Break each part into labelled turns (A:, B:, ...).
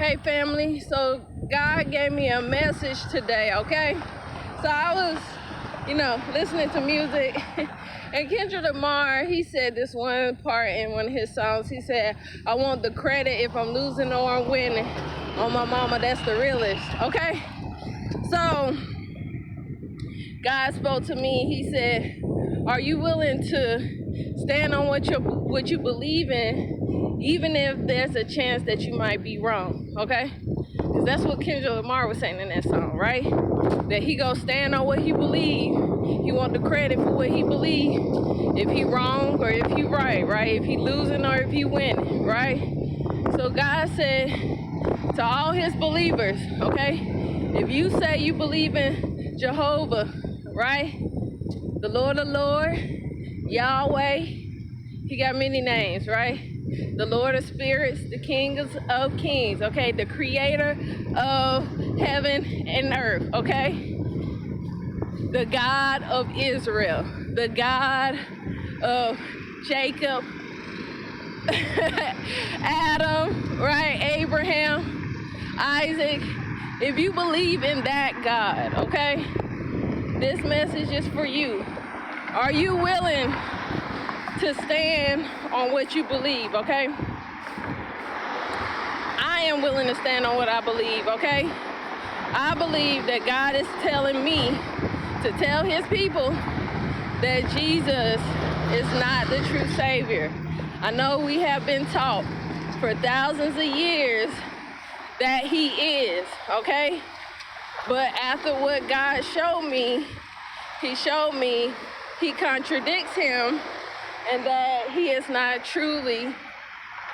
A: Hey family, so God gave me a message today, okay? So I was, listening to music and Kendrick Lamar, he said this one part in one of his songs. He said, I want the credit if I'm losing or I'm winning. On my mama, that's the realest, okay? So God spoke to me, he said, are you willing to stand on what you believe in, even if there's a chance that you might be wrong, okay? Because that's what Kendrick Lamar was saying in that song, right? That he go stand on what he believe. He want the credit for what he believe. If he wrong or if he right? If he losing or if he winning, right? So God said to all his believers, okay? If you say you believe in Jehovah, right? The Lord of Lord, Yahweh, he got many names, right? The Lord of Spirits, the King of Kings, okay? The creator of heaven and earth, okay? The God of Israel, the God of Jacob, Adam, right? Abraham, Isaac. If you believe in that God, okay? This message is for you. Are you willing to stand on what you believe, okay? I am willing to stand on what I believe, okay? I believe that God is telling me to tell his people that Jesus is not the true Savior. I know we have been taught for thousands of years that he is, okay? But after what God showed me, he showed me he contradicts him and that he is not truly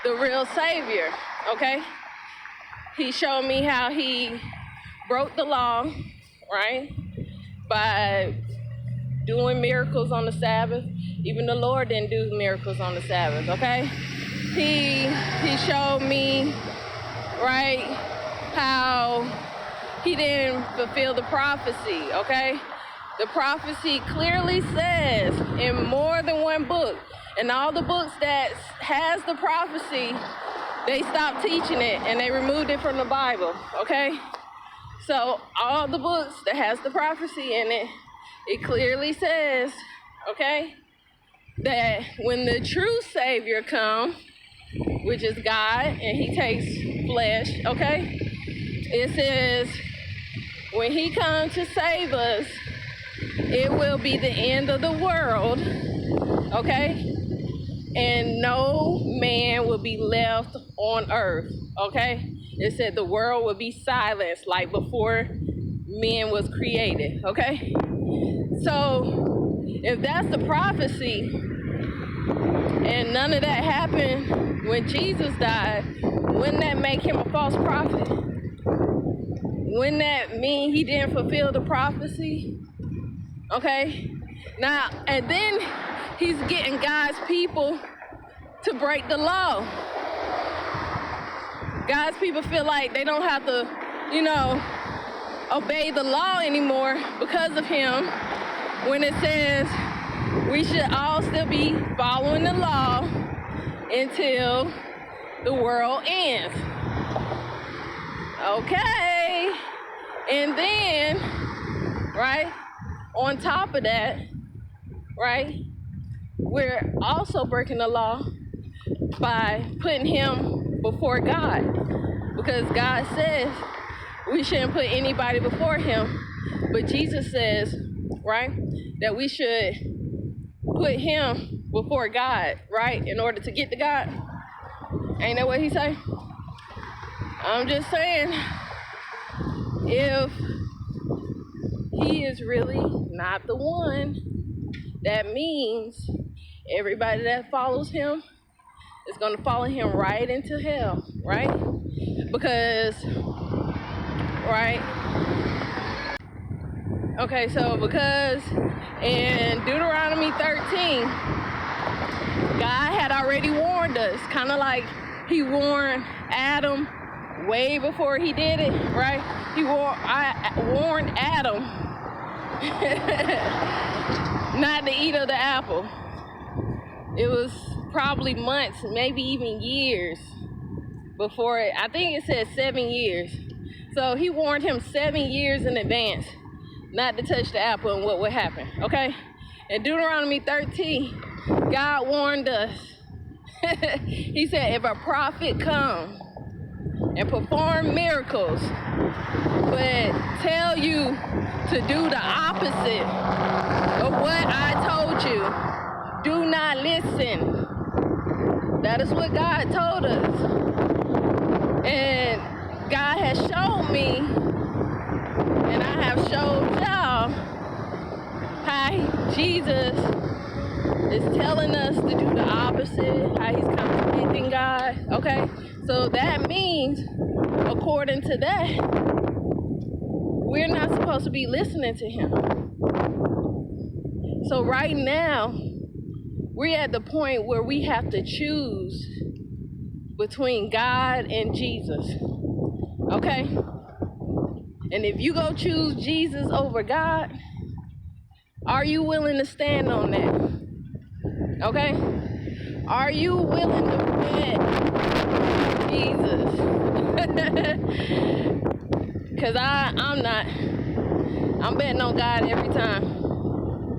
A: the real Savior, okay? He showed me how he broke the law, right? By doing miracles on the Sabbath. Even the Lord didn't do miracles on the Sabbath, okay? He showed me, right, how he didn't fulfill the prophecy, okay? The prophecy clearly says in more than one book, and all the books that has the prophecy, they stopped teaching it and they removed it from the Bible, okay? So all the books that has the prophecy in it, it clearly says, okay, that when the true Savior comes, which is God, and he takes flesh, okay? It says, when he comes to save us, it will be the end of the world, okay? And no man will be left on earth, okay? It said the world will be silenced like before men was created, okay? So if that's the prophecy and none of that happened when Jesus died, wouldn't that make him a false prophet? Wouldn't that mean he didn't fulfill the prophecy? Okay? Now, and then he's getting God's people to break the law. God's people feel like they don't have to, obey the law anymore because of him, when it says we should all still be following the law until the world ends. Okay. And then, right, on top of that, right, we're also breaking the law by putting him before God, because God says we shouldn't put anybody before him, but Jesus says, right, that we should put him before God, right, in order to get to God. Ain't that what he say? I'm just saying, if he is really not the one, that means everybody that follows him is going to follow him right into hell, right? Because, right? Okay, so because in Deuteronomy 13, God had already warned us, kind of like he warned Adam way before he did it, right? I warned Adam not to eat of the apple. It was probably months, maybe even years, before it. I think it said 7 years. So he warned him 7 years in advance not to touch the apple and what would happen, okay? In Deuteronomy 13, God warned us. He said, if a prophet come and perform miracles, but tell you to do the opposite of what I told you, do not listen. That is what God told us. And God has shown me, and I have showed y'all, how Jesus is telling us to do the opposite, how he's contradicting God, okay? So that means, according to that, we're not supposed to be listening to him. So right now, we're at the point where we have to choose between God and Jesus, okay? And if you go choose Jesus over God, are you willing to stand on that? Okay? Are you willing to bet Jesus? Because I'm not. I'm betting on God every time.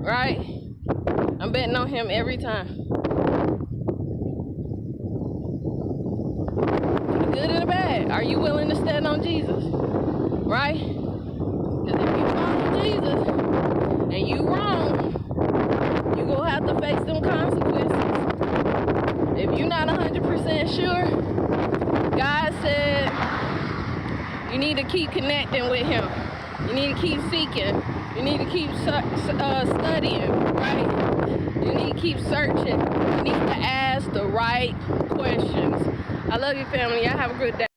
A: Right? I'm betting on him every time. For the good and the bad. Are you willing to stand on Jesus? Right? Because if you follow Jesus and you wrong, you gonna have to face them consequences. If you're not 100% sure, God said you need to keep connecting with him. You need to keep seeking. You need to keep studying, right? You need to keep searching. You need to ask the right questions. I love you, family. Y'all have a good day.